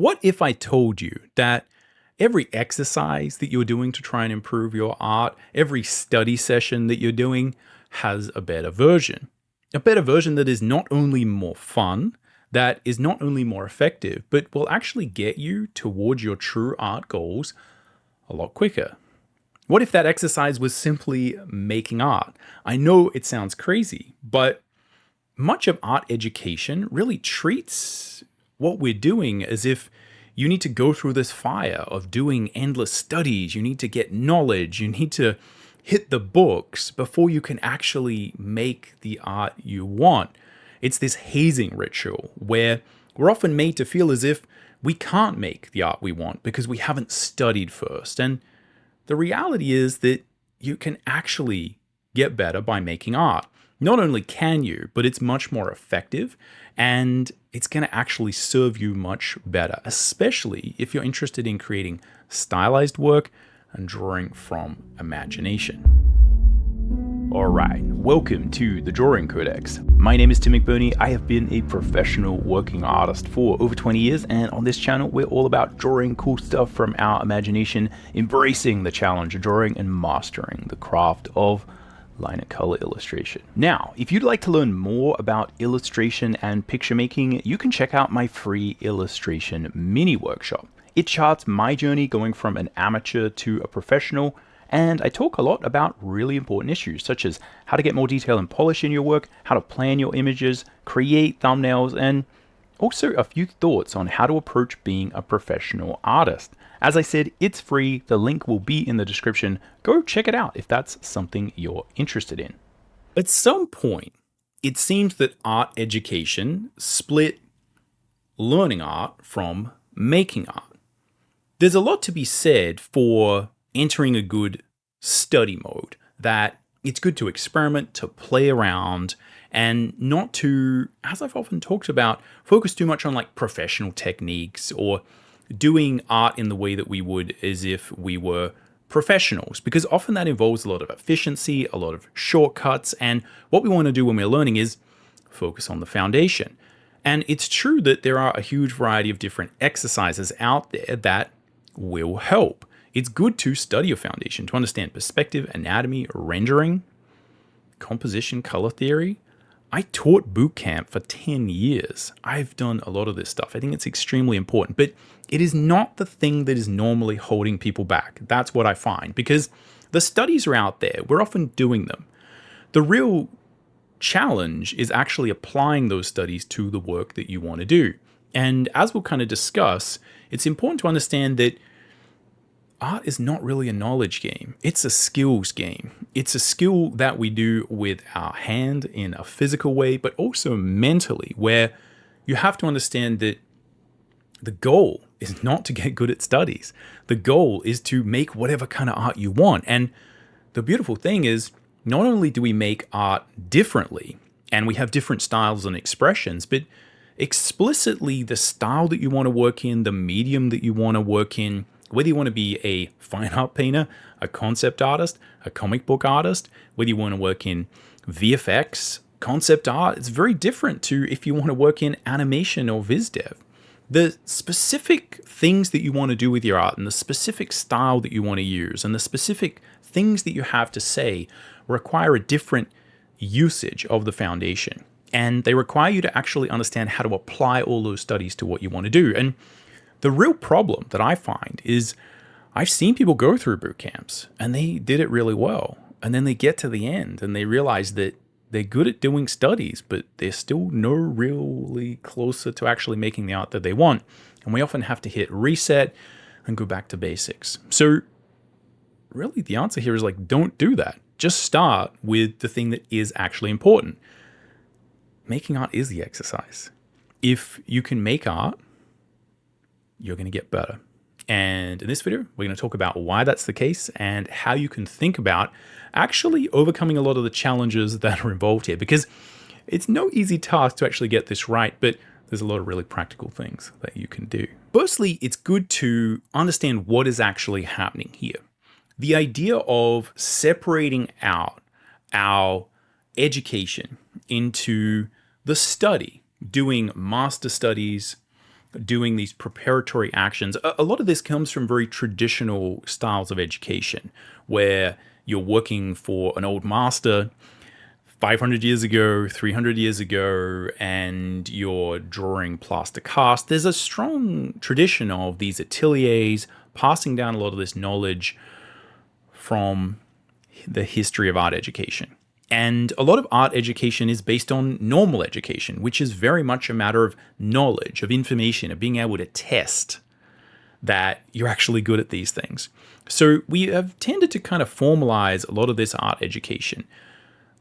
What if I told you that every exercise that you're doing to try and improve your art, every study session that you're doing has a better version? A better version that is not only more fun, that is not only more effective, but will actually get you towards your true art goals a lot quicker. What if that exercise was simply making art? I know it sounds crazy, but much of art education really treats what we're doing as if you need to go through this fire of doing endless studies. You need to get knowledge. You need to hit the books before you can actually make the art you want. It's this hazing ritual where we're often made to feel as if we can't make the art we want because we haven't studied first. And the reality is that you can actually get better by making art. Not only can you, but it's much more effective and it's going to actually serve you much better, especially if you're interested in creating stylized work and drawing from imagination. Alright, welcome to the Drawing Codex. My name is Tim McBurney. I have been a professional working artist for over 20 years, and on this channel we're all about drawing cool stuff from our imagination, embracing the challenge of drawing and mastering the craft of line and color illustration. Now, if you'd like to learn more about illustration and picture making, you can check out my free illustration mini workshop. It charts my journey going from an amateur to a professional, and I talk a lot about really important issues such as how to get more detail and polish in your work, how to plan your images, create thumbnails, and also a few thoughts on how to approach being a professional artist. As I said, it's free. The link will be in the description. Go check it out if that's something you're interested in. At some point, it seems that art education split learning art from making art. There's a lot to be said for entering a good study mode, that it's good to experiment, to play around, and not to, as I've often talked about, focus too much on like professional techniques or doing art in the way that we would as if we were professionals, because often that involves a lot of efficiency, a lot of shortcuts, and what we want to do when we're learning is focus on the foundation. And it's true that there are a huge variety of different exercises out there that will help. It's good to study your foundation, to understand perspective, anatomy, rendering, composition, color theory. I taught bootcamp for 10 years. I've done a lot of this stuff. I think it's extremely important, but it is not the thing that is normally holding people back. That's what I find, because the studies are out there. We're often doing them. The real challenge is actually applying those studies to the work that you want to do. And as we'll kind of discuss, it's important to understand that art is not really a knowledge game. It's a skills game. It's a skill that we do with our hand in a physical way, but also mentally, where you have to understand that the goal is not to get good at studies. The goal is to make whatever kind of art you want. And the beautiful thing is, not only do we make art differently, and we have different styles and expressions, but explicitly the style that you want to work in, the medium that you want to work in, whether you want to be a fine art painter, a concept artist, a comic book artist, whether you want to work in VFX, concept art, it's very different to if you want to work in animation or viz dev. The specific things that you want to do with your art and the specific style that you want to use and the specific things that you have to say require a different usage of the foundation. And they require you to actually understand how to apply all those studies to what you want to do. And the real problem that I find is I've seen people go through boot camps and they did it really well. And then they get to the end and they realize that they're good at doing studies, but they're still no really closer to actually making the art that they want. And we often have to hit reset and go back to basics. So really the answer here is like, don't do that. Just start with the thing that is actually important. Making art is the exercise. If you can make art, you're going to get better. And in this video, we're going to talk about why that's the case and how you can think about actually overcoming a lot of the challenges that are involved here, because it's no easy task to actually get this right, but there's a lot of really practical things that you can do. Firstly, it's good to understand what is actually happening here. The idea of separating out our education into the study, doing master studies, doing these preparatory actions. A lot of this comes from very traditional styles of education where you're working for an old master 500 years ago, 300 years ago, and you're drawing plaster cast. There's a strong tradition of these ateliers passing down a lot of this knowledge from the history of art education. And a lot of art education is based on normal education, which is very much a matter of knowledge, of information, of being able to test that you're actually good at these things. So we have tended to kind of formalize a lot of this art education.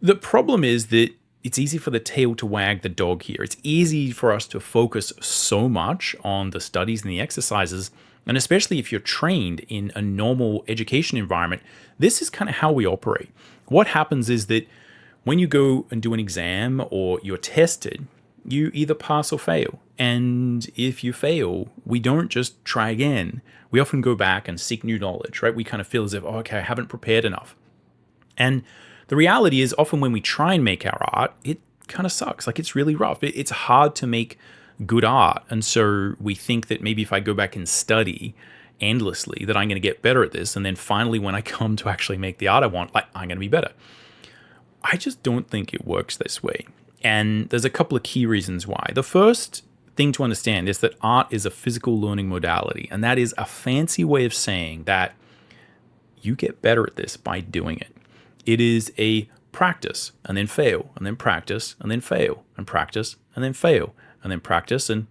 The problem is that it's easy for the tail to wag the dog here. It's easy for us to focus so much on the studies and the exercises, and especially if you're trained in a normal education environment, this is kind of how we operate. What happens is that when you go and do an exam or you're tested, you either pass or fail. And if you fail, we don't just try again. We often go back and seek new knowledge, right? We kind of feel as if, oh, okay, I haven't prepared enough. And the reality is often when we try and make our art, it kind of sucks. Like it's really rough. It's hard to make good art. And so we think that maybe if I go back and study endlessly that I'm going to get better at this. And then finally, when I come to actually make the art I want, like I'm going to be better. I just don't think it works this way. And there's a couple of key reasons why. The first thing to understand is that art is a physical learning modality. And that is a fancy way of saying that you get better at this by doing it. It is a practice and then fail and then practice and then fail and practice and then fail and then practice and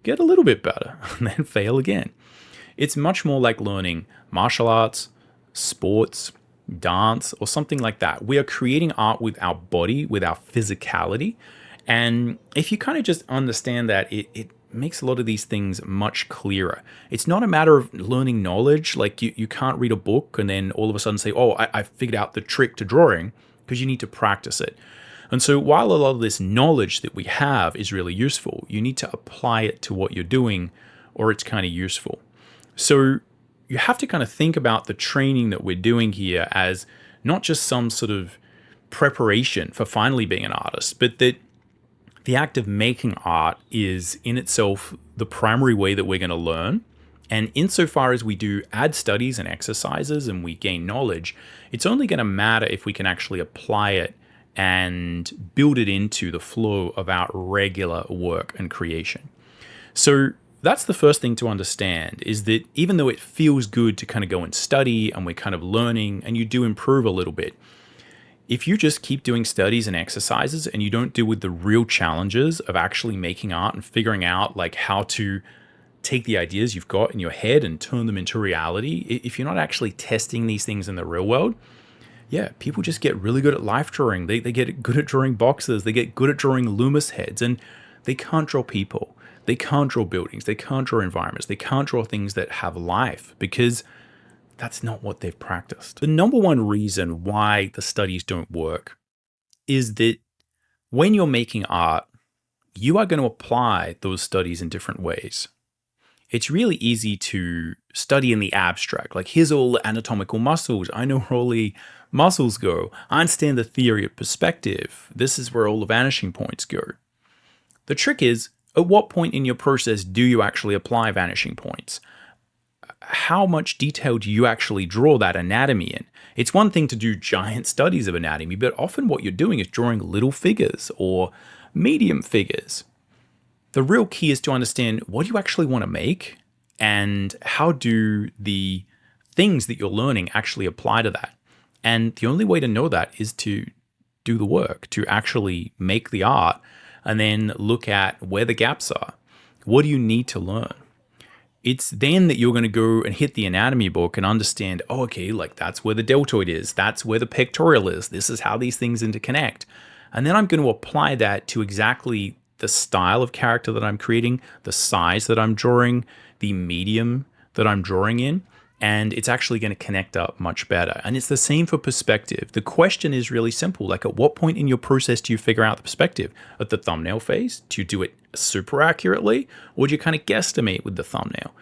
get a little bit better and then fail again. It's much more like learning martial arts, sports, dance, or something like that. We are creating art with our body, with our physicality. And if you kind of just understand that, it makes a lot of these things much clearer. It's not a matter of learning knowledge. Like you can't read a book and then all of a sudden say, oh, I figured out the trick to drawing, because you need to practice it. And so while a lot of this knowledge that we have is really useful, you need to apply it to what you're doing or it's kind of useful. So you have to kind of think about the training that we're doing here as not just some sort of preparation for finally being an artist, but that the act of making art is in itself the primary way that we're going to learn. And insofar as we do add studies and exercises and we gain knowledge, it's only going to matter if we can actually apply it and build it into the flow of our regular work and creation. So that's the first thing to understand, is that even though it feels good to kind of go and study and we're kind of learning and you do improve a little bit, if you just keep doing studies and exercises and you don't deal with the real challenges of actually making art and figuring out like how to take the ideas you've got in your head and turn them into reality, if you're not actually testing these things in the real world, yeah, people just get really good at life drawing. They get good at drawing boxes. They get good at drawing Loomis heads, and they can't draw people. They can't draw buildings. They can't draw environments. They can't draw things that have life because that's not what they've practiced. The number one reason why the studies don't work is that when you're making art, you are going to apply those studies in different ways. It's really easy to study in the abstract. Like, here's all the anatomical muscles. I know where all the muscles go. I understand the theory of perspective. This is where all the vanishing points go. The trick is, at what point in your process do you actually apply vanishing points? How much detail do you actually draw that anatomy in? It's one thing to do giant studies of anatomy, but often what you're doing is drawing little figures or medium figures. The real key is to understand, what do you actually want to make, and how do the things that you're learning actually apply to that? And the only way to know that is to do the work, to actually make the art, and then look at where the gaps are. What do you need to learn? It's then that you're going to go and hit the anatomy book and understand, oh, okay, like that's where the deltoid is. That's where the pectoral is. This is how these things interconnect. And then I'm going to apply that to exactly the style of character that I'm creating, the size that I'm drawing, the medium that I'm drawing in, and it's actually going to connect up much better. And it's the same for perspective. The question is really simple. Like, at what point in your process do you figure out the perspective? At the thumbnail phase? Do you do it super accurately? Or do you kind of guesstimate with the thumbnail?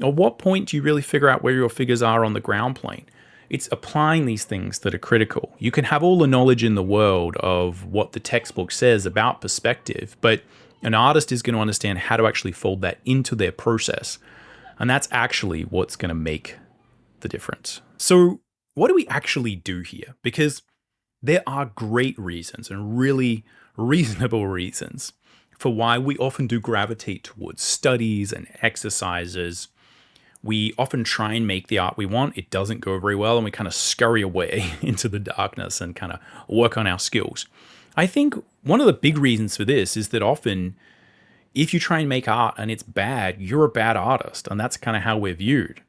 At what point do you really figure out where your figures are on the ground plane? It's applying these things that are critical. You can have all the knowledge in the world of what the textbook says about perspective, but An artist is going to understand how to actually fold that into their process. And that's actually what's going to make the difference. So, what do we actually do here? Because there are great reasons and really reasonable reasons for why we often do gravitate towards studies and exercises. We often try and make the art we want. It doesn't go very well, and we kind of scurry away into the darkness and kind of work on our skills. I think one of the big reasons for this is that often if you try and make art and it's bad, you're a bad artist, and that's kind of how we're viewed.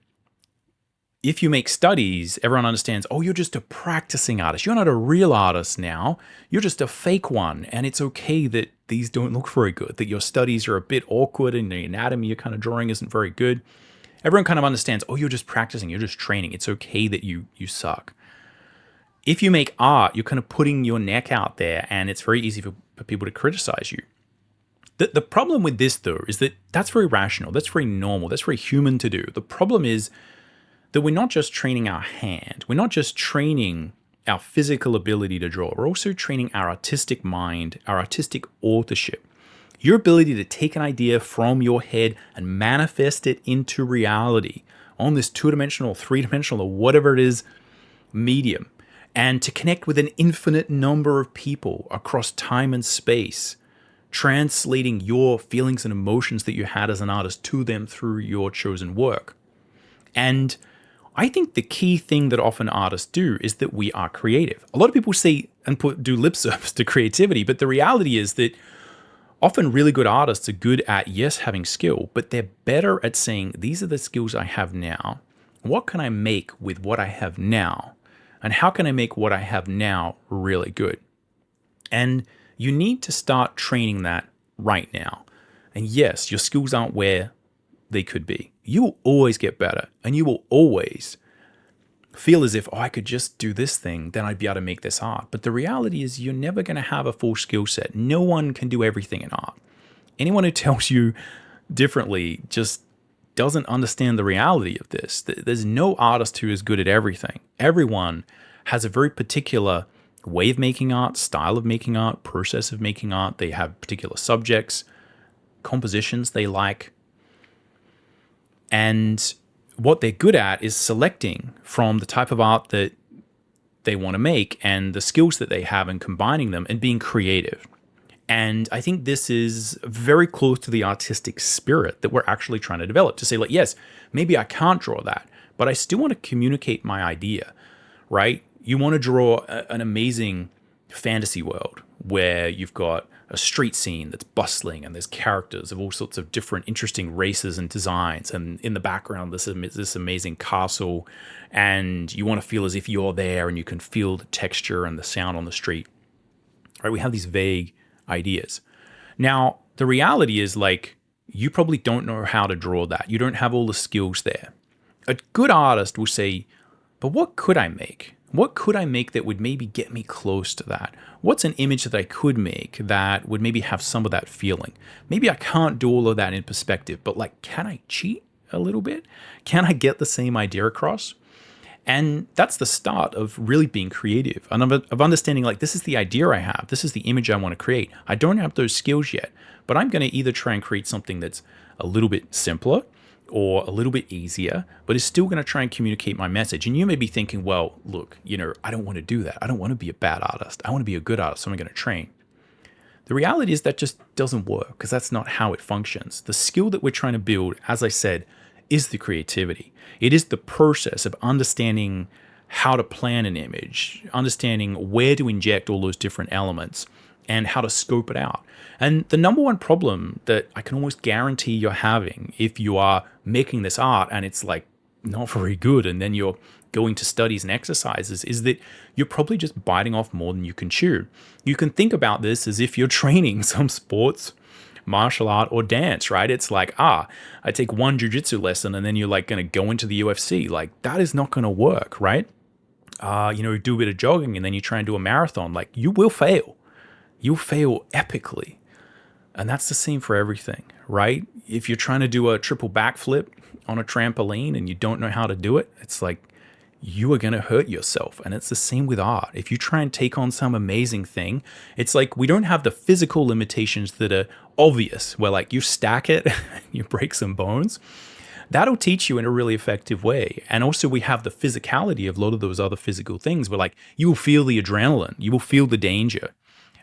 If you make studies, everyone understands, oh, you're just a practicing artist. You're not a real artist now. You're just a fake one. And it's okay that these don't look very good, that your studies are a bit awkward and the anatomy you're kind of drawing isn't very good. Everyone kind of understands, oh, you're just practicing, you're just training. It's okay that you suck. If you make art, you're kind of putting your neck out there, and it's very easy for people to criticize you. The problem with this, though, is that that's very rational, that's very normal, that's very human to do. The problem is that we're not just training our hand, we're not just training our physical ability to draw, we're also training our artistic mind, our artistic authorship. Your ability to take an idea from your head and manifest it into reality on this two-dimensional, three-dimensional, or whatever it is, medium, and to connect with an infinite number of people across time and space, translating your feelings and emotions that you had as an artist to them through your chosen work. And I think the key thing that often artists do is that we are creative. A lot of people say and do lip service to creativity, but the reality is that often really good artists are good at, yes, having skill, but they're better at saying, these are the skills I have now. What can I make with what I have now? And how can I make what I have now really good? And you need to start training that right now. And yes, your skills aren't where they could be. You will always get better, and you will always feel as if, oh, I could just do this thing, then I'd be able to make this art. But the reality is you're never going to have a full skill set. No one can do everything in art. Anyone who tells you differently just doesn't understand the reality of this. There's no artist who is good at everything. Everyone has a very particular way of making art, style of making art, process of making art. They have particular subjects, compositions they like. And what they're good at is selecting from the type of art that they want to make and the skills that they have and combining them and being creative. And I think this is very close to the artistic spirit that we're actually trying to develop, to say, like, yes, maybe I can't draw that, but I still want to communicate my idea, right? You want to draw an amazing fantasy world where you've got a street scene that's bustling and there's characters of all sorts of different interesting races and designs, and in the background this amazing castle, and you want to feel as if you're there and you can feel the texture and the sound on the street, right? We have these vague ideas. Now, the reality is, like, you probably don't know how to draw that. You don't have all the skills there. A good artist will say, but what could I make? What could I make that would maybe get me close to that? What's an image that I could make that would maybe have some of that feeling? Maybe I can't do all of that in perspective, but, like, can I cheat a little bit? Can I get the same idea across? And that's the start of really being creative and of understanding, like, this is the idea I have. This is the image I want to create. I don't have those skills yet, but I'm going to either try and create something that's a little bit simpler or a little bit easier, but is still going to try and communicate my message. And you may be thinking, well, look, I don't want to do that. I don't want to be a bad artist. I want to be a good artist, so I'm going to train. The reality is that just doesn't work, because that's not how it functions. The skill that we're trying to build, as I said, is the creativity. It is the process of understanding how to plan an image, understanding where to inject all those different elements, and how to scope it out. And the number one problem that I can almost guarantee you're having if you are making this art and it's, like, not very good, and then you're going to studies and exercises, is that you're probably just biting off more than you can chew. You can think about this as if you're training some sports, martial art, or dance, right? It's like, I take one jiu-jitsu lesson and then you're, like, going to go into the UFC. Like, that is not going to work, right? Do a bit of jogging and then you try and do a marathon. Like, you will fail. You'll fail epically. And that's the same for everything, right? If you're trying to do a triple backflip on a trampoline and you don't know how to do it, it's like, you are going to hurt yourself. And it's the same with art. If you try and take on some amazing thing, it's like we don't have the physical limitations that are obvious, where like you stack it, you break some bones. That'll teach you in a really effective way. And also we have the physicality of a lot of those other physical things where like you will feel the adrenaline, you will feel the danger.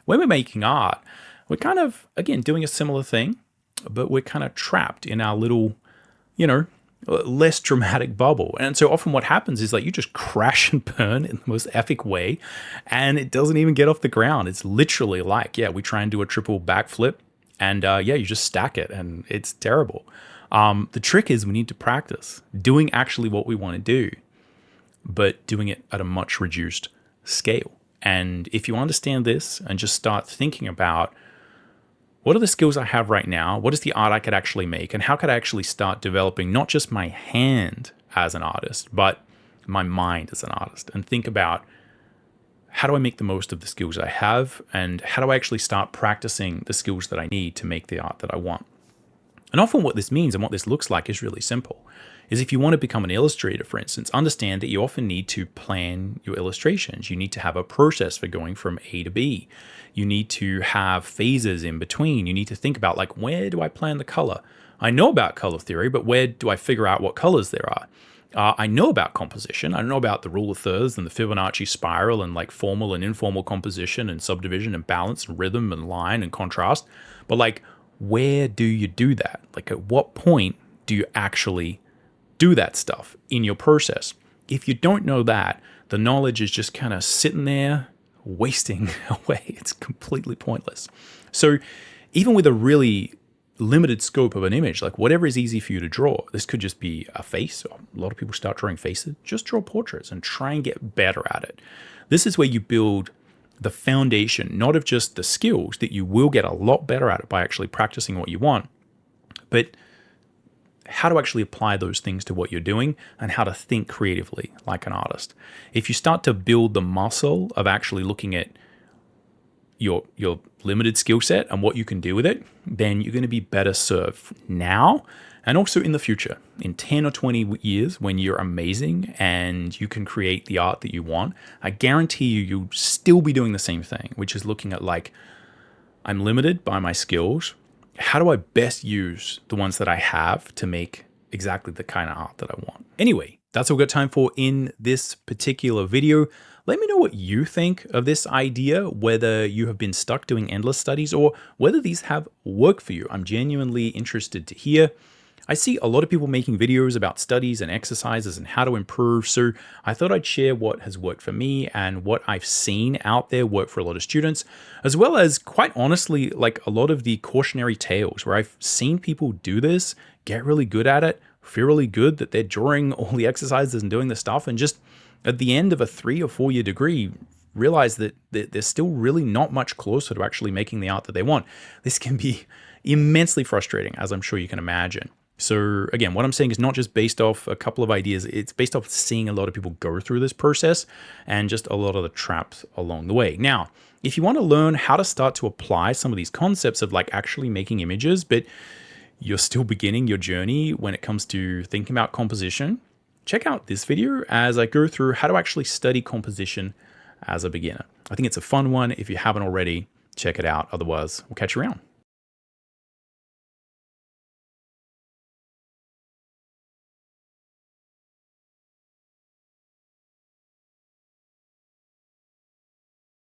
When we're making art, we're kind of, again, doing a similar thing, but we're kind of trapped in our little, less dramatic bubble. And so often what happens is like you just crash and burn in the most epic way, and it doesn't even get off the ground. It's literally like, we try and do a triple backflip, and you just stack it, and it's terrible. The trick is we need to practice doing actually what we want to do, but doing it at a much reduced scale. And if you understand this and just start thinking about what are the skills I have right now, what is the art I could actually make, and how could I actually start developing not just my hand as an artist, but my mind as an artist, and think about how do I make the most of the skills I have, and how do I actually start practicing the skills that I need to make the art that I want. And often what this means and what this looks like is really simple. Is if you want to become an illustrator, for instance, understand that you often need to plan your illustrations. You need to have a process for going from A to B. You need to have phases in between. You need to think about like, where do I plan the color? I know about color theory, but where do I figure out what colors there are? I know about composition. I know about the rule of thirds and the Fibonacci spiral and like formal and informal composition and subdivision and balance and rhythm and line and contrast. But like, where do you do that? Like at what point do you actually do that stuff in your process? If you don't know that, the knowledge is just kind of sitting there wasting away. It's completely pointless. So even with a really limited scope of an image, like whatever is easy for you to draw, this could just be a face. A lot of people start drawing faces. Just draw portraits and try and get better at it. This is where you build the foundation, not of just the skills that you will get a lot better at it by actually practicing what you want, but how to actually apply those things to what you're doing and how to think creatively like an artist. If you start to build the muscle of actually looking at your limited skill set and what you can do with it, then you're going to be better served now and also in the future. In 10 or 20 years, when you're amazing and you can create the art that you want, I guarantee you'll still be doing the same thing, which is looking at like, I'm limited by my skills. How do I best use the ones that I have to make exactly the kind of art that I want? Anyway, that's all we've got time for in this particular video. Let me know what you think of this idea, whether you have been stuck doing endless studies or whether these have worked for you. I'm genuinely interested to hear. I see a lot of people making videos about studies and exercises and how to improve, so I thought I'd share what has worked for me and what I've seen out there work for a lot of students, as well as, quite honestly, like a lot of the cautionary tales where I've seen people do this, get really good at it, feel really good that they're drawing all the exercises and doing the stuff, and just at the end of a 3 or 4 year degree, realize that they're still really not much closer to actually making the art that they want. This can be immensely frustrating, as I'm sure you can imagine. So again, what I'm saying is not just based off a couple of ideas, it's based off seeing a lot of people go through this process and just a lot of the traps along the way. Now, if you want to learn how to start to apply some of these concepts of like actually making images, but you're still beginning your journey when it comes to thinking about composition, check out this video as I go through how to actually study composition as a beginner. I think it's a fun one. If you haven't already, check it out. Otherwise, we'll catch you around.